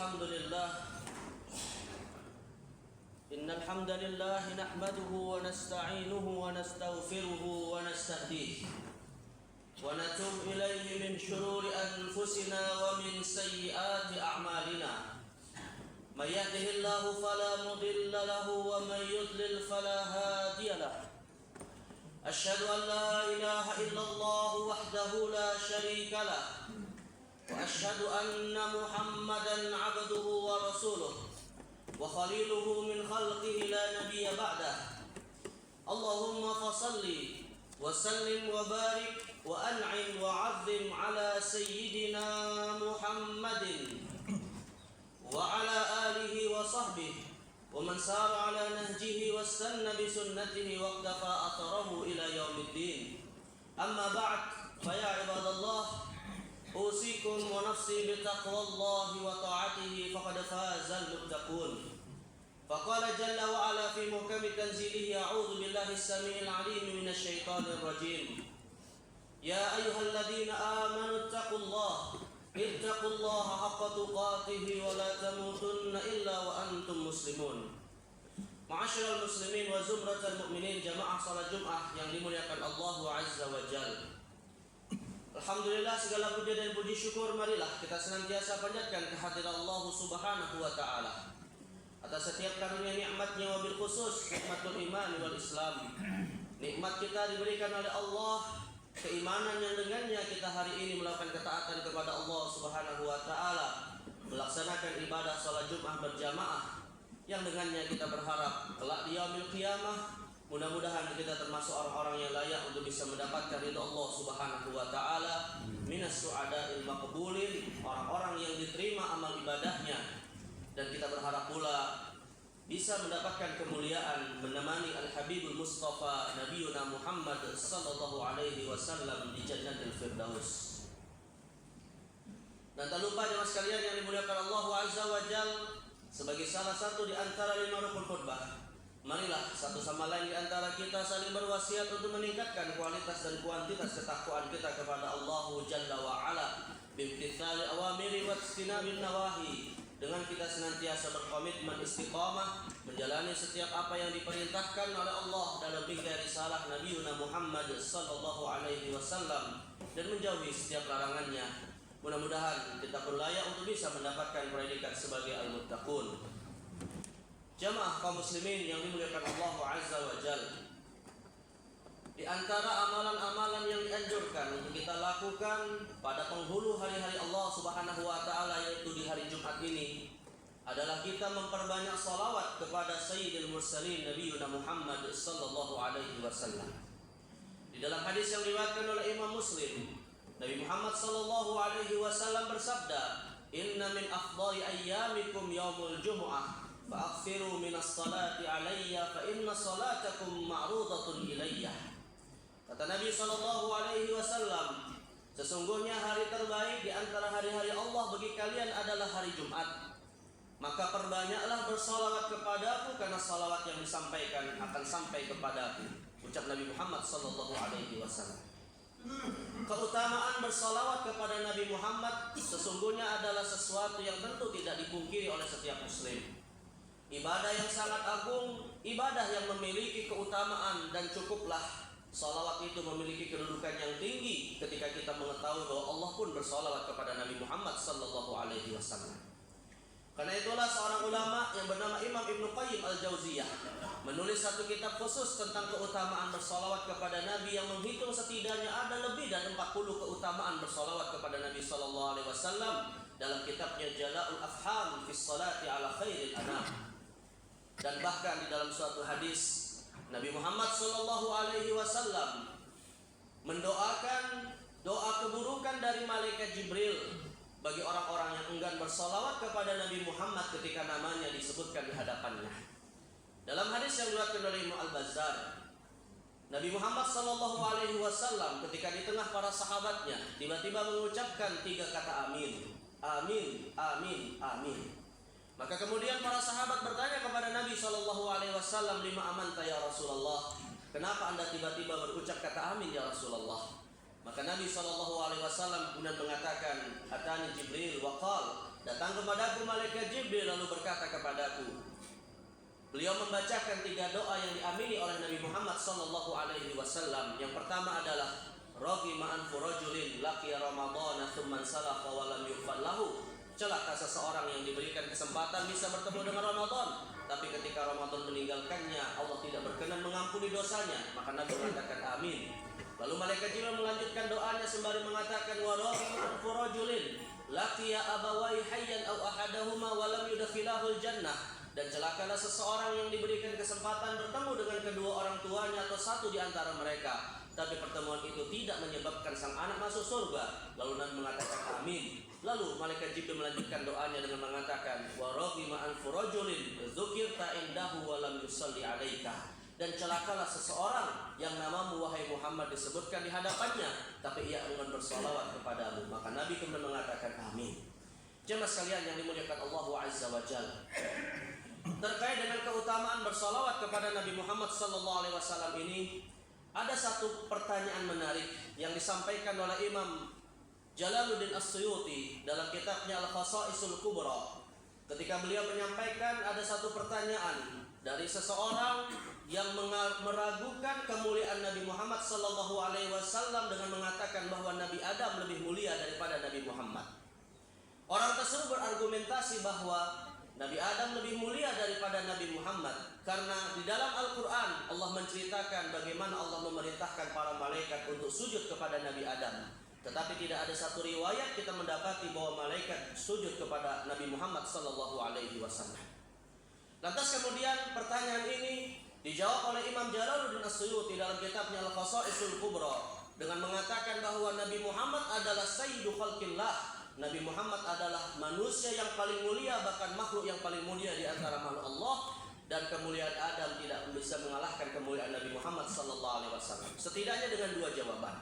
الحمد لله إن الحمد لله نحمده ونستعينه ونستغفره ونستهديه ونتوب إليه من شرور أنفسنا ومن سيئات أعمالنا من يهده الله فلا مضل له ومن يضلل فلا هادي له أشهد أن لا إله إلا الله وحده لا شريك له وأشهد أن محمدا عبده ورسوله وخليله من خلقه لا نبي بعده اللهم فصل وسلم وبارك وأنعم وعظم على سيدنا محمد وعلى آله وصحبه ومن سار على نهجه واستنى بسنته واقتفى أثره إلى يوم الدين أما بعد فيا عباد الله أوصيكم ونفسي بتقوى الله وطاعته فقد فاز المتقون فقال جل وعلا في محكم تنزيله أعوذ بالله السميع العليم من الشيطان الرجيم يا أيها الذين آمنوا اتقوا الله حق تقاته ولا تموتن إلا وأنتم مسلمون. Ma'asyiral muslimin wa zumratal mu'minin, jamaah salat Jumat yang dimuliakan Allah Azza wa Jalla. Alhamdulillah, segala puji dan puji syukur marilah kita senantiasa panjatkan kehadiran Allah Subhanahu wa taala atas setiap karunia nikmatnya, wabil khusus nikmatul iman wal Islam. Nikmat kita diberikan oleh Allah, keimanan yang dengannya kita hari ini melakukan ketaatan kepada Allah Subhanahu wa taala, melaksanakan ibadah salat Jumat berjamaah yang dengannya kita berharap kelak di yaumil qiyamah mudah-mudahan kita termasuk orang-orang yang layak untuk bisa mendapatkan ridha Allah Subhanahu wa taala, minas su'ada'il maqbulin, orang-orang yang diterima amal ibadahnya. Dan kita berharap pula bisa mendapatkan kemuliaan menemani Al-Habibul Mustafa Nabiyuna Muhammad sallallahu alaihi wasallam di Jannatul Firdaus. Dan tak lupa jemaah sekalian yang dimuliakan Allah Azza wa Jalla, sebagai salah satu di antara 5 rukun khutbah, marilah satu sama lain di antara kita saling berwasiat untuk meningkatkan kualitas dan kuantitas ketakwaan kita kepada Allah Jalla wa Ala bimtithali awamiri wa ijtinabin nawahi, dengan kita senantiasa berkomitmen istiqamah menjalani setiap apa yang diperintahkan oleh Allah dalam bingkai risalah Nabiyuna Muhammad sallallahu alaihi wasallam dan menjauhi setiap larangannya. Mudah-mudahan kita pun layak untuk bisa mendapatkan predikat sebagai al-muttaqun. Jamaah kaum muslimin yang dimuliakan Allah Azza wa Jalla, di antara amalan-amalan yang dianjurkan untuk kita lakukan pada penghulu hari-hari Allah Subhanahu wa taala, yaitu di hari Jumat ini, adalah kita memperbanyak salawat kepada Sayyidil Mursalin Nabiyuna Muhammad sallallahu alaihi wasallam. Di dalam hadis yang diriwayatkan oleh Imam Muslim, Nabi Muhammad sallallahu alaihi wasallam bersabda, "Inna min afdhali ayyamikum yaumul jumu'ah, fa'akthiru minas salati alayya fa inna salatakum ma'rudatun ilayya." Kata Nabi sallallahu alaihi wasallam, sesungguhnya hari terbaik di antara hari-hari Allah bagi kalian adalah hari Jumat. Maka perbanyaklah bersalawat kepadaku karena salawat yang disampaikan akan sampai kepadaku. Ucap Nabi Muhammad sallallahu alaihi wasallam. Keutamaan bersalawat kepada Nabi Muhammad sesungguhnya adalah sesuatu yang tentu tidak dipungkiri oleh setiap muslim. Ibadah yang sangat agung, ibadah yang memiliki keutamaan, dan cukuplah salawat itu memiliki kedudukan yang tinggi ketika kita mengetahui bahwa Allah pun bersalawat kepada Nabi Muhammad sallallahu alaihi wasallam. Karena itulah seorang ulama yang bernama Imam Ibnu Qayyim Al-Jauziyah menulis satu kitab khusus tentang keutamaan bersalawat kepada Nabi, yang menghitung setidaknya ada lebih dari 40 keutamaan bersalawat kepada Nabi sallallahu alaihi wasallam dalam kitabnya Jala'ul Afham fi Sholati ala Khairil Anam. Dan bahkan di dalam suatu hadis Nabi Muhammad sallallahu alaihi wasallam mendoakan doa keburukan dari malaikat Jibril bagi orang-orang yang enggan bersalawat kepada Nabi Muhammad ketika namanya disebutkan di hadapannya. Dalam hadis yang diriwayatkan oleh Imam Al-Bazzar, Nabi Muhammad sallallahu alaihi wasallam ketika di tengah para sahabatnya tiba-tiba mengucapkan 3 kata amin. Amin, amin, amin. Maka kemudian para sahabat bertanya kepada Nabi sallallahu alaihi wasallam, "Lima amanta ya Rasulullah?" Kenapa Anda tiba-tiba berucap kata amin ya Rasulullah? Maka Nabi SAW kemudian mengatakan, "Atani Jibril wa qala datang kepadaku malaikat Jibril lalu berkata kepadaku. Beliau membacakan 3 doa yang diamini oleh Nabi Muhammad sallallahu alaihi wasallam. Yang pertama adalah raghima anfu rajulin laqiya ramadhana thumma salafa wa lam yughfar lahu. Celaka seseorang yang diberikan kesempatan bisa bertemu dengan Ramadan, tapi ketika Ramadan meninggalkannya, Allah tidak berkenan mengampuni dosanya. Maka Nabi mengatakan amin. Lalu malaikat Jibril melanjutkan doanya sembari mengatakan wa raghima anfu rajulin laqiya abawai hayyan aw ahadahuma wa lam yudkhilahul jannah. Dan celakalah seseorang yang diberikan kesempatan bertemu dengan kedua orang tuanya atau satu di antara mereka, tapi pertemuan itu tidak menyebabkan sang anak masuk surga. Lalu Nabi mengatakan amin. Lalu malaikat Jibril melanjutkan doanya dengan mengatakan wa raghima anfu rajulin dzukirta indahu wa lam yusalli alaika. Dan celakalah seseorang yang namamu wahai Muhammad disebutkan di hadapannya, tapi ia enggan bersalawat kepadamu. Maka Nabi kemudian mengatakan amin. Jemaah sekalian yang dimuliakan Allah Azza wa Jalla, terkait dengan keutamaan bersalawat kepada Nabi Muhammad SAW ini, ada satu pertanyaan menarik yang disampaikan oleh Imam Jalaluddin As-Suyuti dalam kitabnya Al-Khasa'isul Kubra. Ketika beliau menyampaikan ada satu pertanyaan dari seseorang yang meragukan kemuliaan Nabi Muhammad SAW dengan mengatakan bahwa Nabi Adam lebih mulia daripada Nabi Muhammad. Orang tersebut berargumentasi bahwa Nabi Adam lebih mulia daripada Nabi Muhammad karena di dalam Al-Quran Allah menceritakan bagaimana Allah memerintahkan para malaikat untuk sujud kepada Nabi Adam. Tetapi tidak ada satu riwayat kita mendapati bahwa malaikat sujud kepada Nabi Muhammad SAW. Lantas kemudian pertanyaan ini dijawab oleh Imam Jalaluddin As-Suyuti dalam kitabnya Al-Khasa'isul Kubra dengan mengatakan bahwa Nabi Muhammad adalah sayyidu khalqillah. Nabi Muhammad adalah manusia yang paling mulia, bahkan makhluk yang paling mulia di antara makhluk Allah, dan kemuliaan Adam tidak bisa mengalahkan kemuliaan Nabi Muhammad SAW. Setidaknya dengan 2 jawaban.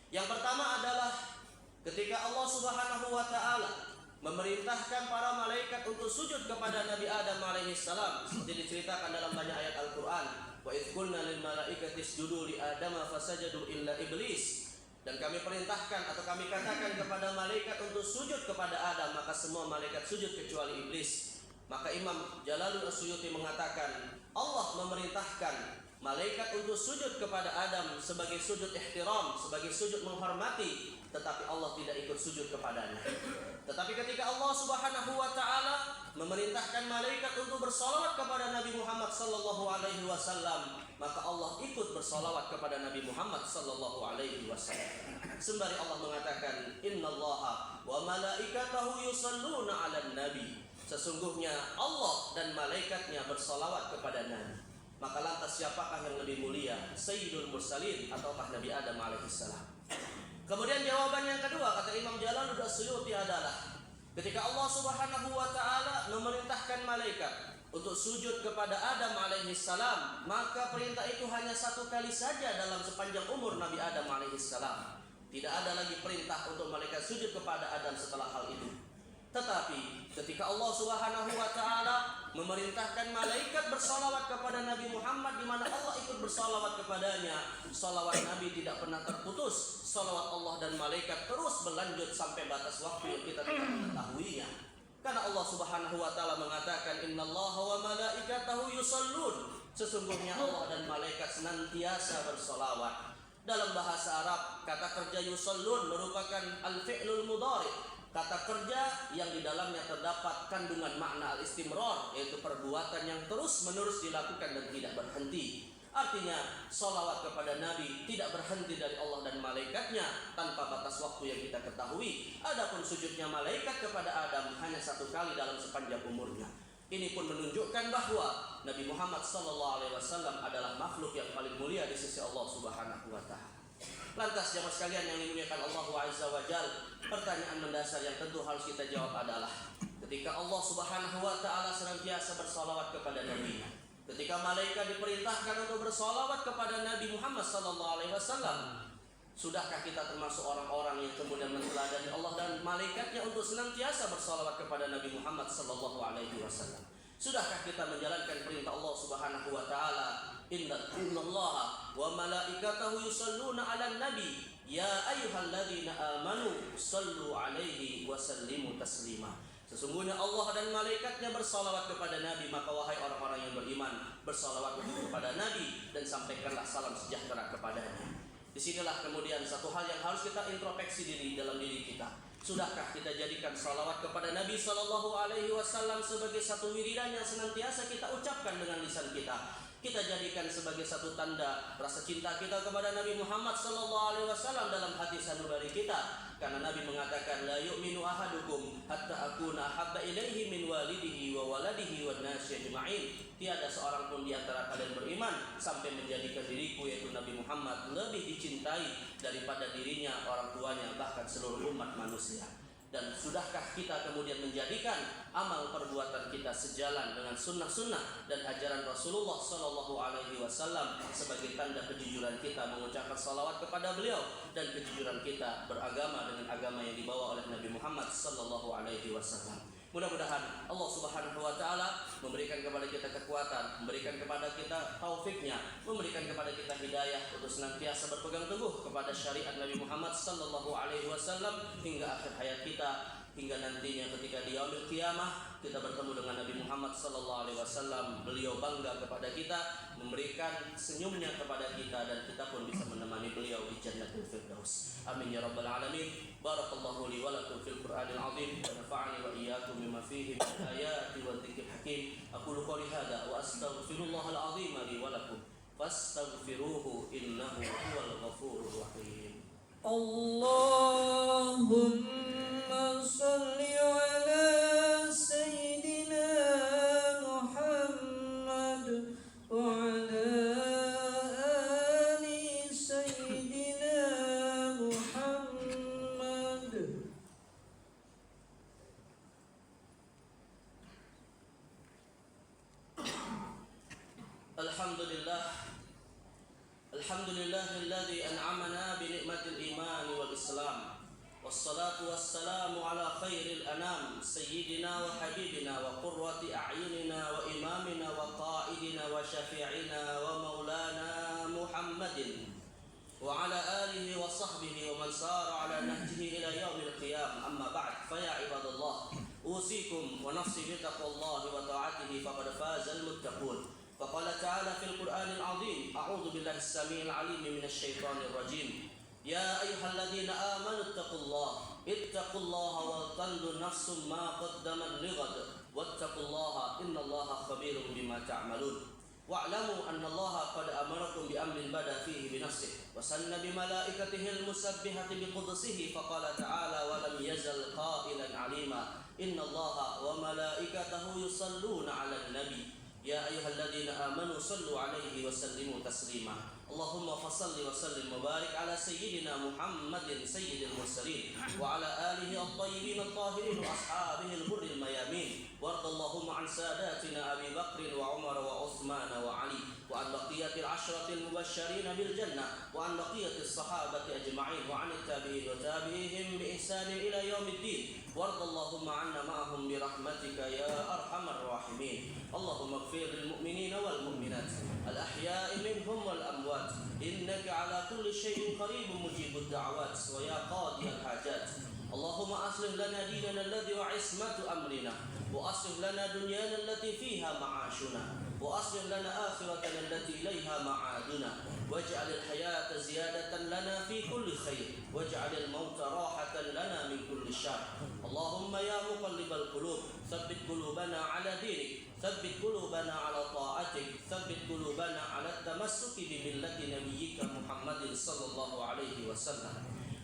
Yang pertama adalah ketika Allah Subhanahu wa taala memerintahkan para malaikat untuk sujud kepada Nabi Adam alaihissalam seperti diceritakan dalam banyak ayat Al-Qur'an, wa idz qulna lil malaikati isjudu li adama fasajadu illa iblis. Dan kami perintahkan atau kami katakan kepada malaikat untuk sujud kepada Adam, maka semua malaikat sujud kecuali iblis. Maka Imam Jalaluddin As-Suyuti mengatakan Allah memerintahkan malaikat untuk sujud kepada Adam sebagai sujud ihtiram, sebagai sujud menghormati, tetapi Allah tidak ikut sujud kepadanya. Tetapi ketika Allah Subhanahu wa taala memerintahkan malaikat untuk bersalawat kepada Nabi Muhammad sallallahu alaihi wasallam, maka Allah ikut bersalawat kepada Nabi Muhammad sallallahu alaihi wasallam. Sembari Allah mengatakan innallaha wa malaikatahu yusalluna 'alan nabi. Sesungguhnya Allah dan malaikatnya bersalawat kepada Nabi. Maka lantas siapakah yang lebih mulia, Sayyidul Mursalin ataukah Nabi Adam alaihissalam? Kemudian jawaban yang kedua kata Imam Jalaluddin As-Suyuti adalah ketika Allah Subhanahu wa taala memerintahkan malaikat untuk sujud kepada Adam alaihissalam, maka perintah itu hanya 1 kali saja dalam sepanjang umur Nabi Adam alaihissalam. Tidak ada lagi perintah untuk malaikat sujud kepada Adam setelah hal itu. Tetapi ketika Allah Subhanahu wa taala memerintahkan malaikat bersalawat kepada Nabi Muhammad, di mana Allah ikut bersalawat kepadanya, salawat Nabi tidak pernah terputus. Salawat Allah dan malaikat terus berlanjut sampai batas waktu yang kita tidak mengetahuinya. Karena Allah Subhanahu wa taala mengatakan innallaha wa malaikatahu yusallun. Sesungguhnya Allah dan malaikat senantiasa bersalawat. Dalam bahasa Arab, kata kerja yusallun merupakan al-fi'lul mudhari. Kata kerja yang di dalamnya terdapat kandungan makna al-istimrar, yaitu perbuatan yang terus-menerus dilakukan dan tidak berhenti. Artinya, salawat kepada Nabi tidak berhenti dari Allah dan malaikatnya tanpa batas waktu yang kita ketahui. Adapun sujudnya malaikat kepada Adam hanya 1 kali dalam sepanjang umurnya. Ini pun menunjukkan bahwa Nabi Muhammad SAW adalah makhluk yang paling mulia di sisi Allah Subhanahu wa taala. Lantas jemaah sekalian yang dimuliakan Allah Azza wa Jalla, pertanyaan mendasar yang tentu harus kita jawab adalah ketika Allah Subhanahu wa taala senantiasa bersalawat kepada Nabi-Nya, ketika malaikat diperintahkan untuk bersalawat kepada Nabi Muhammad SAW, sudahkah kita termasuk orang-orang yang kemudian meneladani Allah dan malaikatnya untuk senantiasa bersalawat kepada Nabi Muhammad SAW? Sudahkah kita menjalankan perintah Allah Subhanahu wa taala, innallaha wa malaikatahu yusalluna 'alan nabi ya ayyuhalladzina amanu sallu 'alaihi wa sallimu taslima. Sesungguhnya Allah dan malaikatnya bersalawat kepada Nabi, maka wahai orang-orang yang beriman, bersalawat kepada Nabi dan sampaikanlah salam sejahtera kepadanya. Disinilah kemudian satu hal yang harus kita introspeksi diri dalam diri kita. Sudahkah kita jadikan salawat kepada Nabi Sallallahu Alaihi Wasallam sebagai satu wiridan yang senantiasa kita ucapkan dengan lisan kita? Kita jadikan sebagai satu tanda rasa cinta kita kepada Nabi Muhammad Sallallahu Alaihi Wasallam dalam hati sanubari kita. Karena Nabi mengatakan, la yu'minu ahadukum hatta akuna ahabba ilaihi min walidihi wa waladihi wan nasi ajma'in. Tiada seorang pun di antara kalian beriman sampai menjadikan diriku, yaitu Nabi Muhammad, lebih dicintai daripada dirinya, orang tuanya, bahkan seluruh umat manusia. Dan sudahkah kita kemudian menjadikan amal perbuatan kita sejalan dengan sunnah-sunnah dan ajaran Rasulullah Sallallahu Alaihi Wasallam sebagai tanda kejujuran kita mengucapkan salawat kepada beliau dan kejujuran kita beragama dengan agama yang dibawa oleh Nabi Muhammad Sallallahu Alaihi Wasallam. Mudah-mudahan Allah Subhanahu Wa Taala memberikan kepada kita kekuatan, memberikan kepada kita taufiknya, memberikan kepada kita hidayah untuk senantiasa berpegang teguh kepada syariat Nabi Muhammad Sallallahu Alaihi Wasallam hingga akhir hayat kita, hingga nantinya ketika di yaumil qiyamah kita bertemu dengan Nabi Muhammad Sallallahu Alaihi Wasallam. Beliau bangga kepada kita, memberikan senyumnya kepada kita, dan kita pun bisa menemani beliau di Jannatul Firdaus. Amin ya rabbal alamin. Barakallahu li wa lakum fil Qur'anil azim wa nafa'ani wa iyyakum bima fihi min ayati wa dzikril hakim. Aqulu qouli hadza wa astaghfirullahal azim li wa lakum fastaghfiruhu innahu huwal ghafurur rahim. Allahumma salli ala sayyidina Muhammad wa ala ali sayyidina Muhammad. Alhamdulillahilladzi an'amana bi ni'matil iman wal islam. Wassalatu wassalamu ala khairil anam sayyidina wa habibina wa qurrati a'yunina wa imamina wa qa'idina wa syafi'ina wa maulana Muhammadin wa ala alihi wa sahbihi wa man sara ala nahjihi ila yaumil qiyam. Amma ba'd, fa ya ibadallah, usikum wa nafsi bi taqwallahi wa ta'atihi faqad fazal muttaqun. فقال تعالى في القرآن العظيم: أعوذ بالله السميع العليم من الشيطان الرجيم. يا أيها الذين آمنوا اتقوا الله ولتنظر نفس ما قدمت لغد واتقوا الله إن الله خبير بما تعملون. واعلموا أن الله قد أمركم بأمر بدأ فيه بنفسه وسن بملائكته المسبحة بقدسه فقال تعالى: ولم يزل قائلا عليما إن الله وملائكته يصلون على النبي يا أيها الذين آمنوا صلوا عليه وسلموا تسليما. اللهم فصل وسلم وبارك على سيدنا محمد سيد المرسلين وعلى آله الطيبين الطاهرين وأصحابه الغر الميامين. وارض اللهم عن ساداتنا أبي بكر وعمر وعثمان وعلي وعن بقية العشرة المبشرين بالجنة وعن بقية الصحابة أجمعين وعن التابعين وتابعيهم بإحسان إلى يوم الدين. وارض اللهم عنا معهم برحمتك يا أرحم الراحمين. اللهم اغفر للمؤمنين والمؤمنات الأحياء منهم والأموات إنك على كل شيء قريب مجيب الدعوات ويا قاضي الحاجات. اللهم أصلح لنا ديننا الذي وعصمة أمرنا وأصلح لنا دنيانا التي فيها معاشنا وأصلح لنا آخرتنا التي إليها معادنا واجعل الحياة زيادة لنا في كل خير واجعل الموت راحة لنا من كل شر. اللهم يا مقلب القلوب ثبت قلوبنا على دينك ثبت قلوبنا على طاعتك ثبت قلوبنا على التمسك بملة نبيك محمد صلى الله عليه وسلم.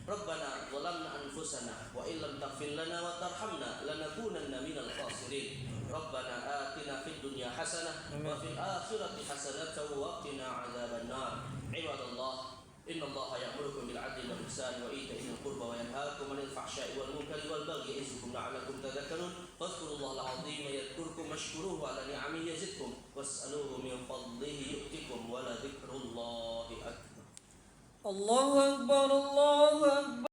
ربنا ظلمنا أنفسنا وإن لم تغفر لنا وترحمنا لنكونن من الخاسرين. ربنا آتنا في الدنيا حسنة وفي الآخرة حسنة وقنا عذاب النار. عباد الله، إن الله يأمركم بالعدل والإحسان وإيتاء ذي القربى وينهاكم عن الفحشاء والمنكر والبغي يعظكم لعلكم تذكرون. فاذكروا الله العظيم يذكركم واشكروه على نعمه يزدكم واسألوه من فضله يؤتكم ولذكر الله أكبر. الله أكبر الله أكبر.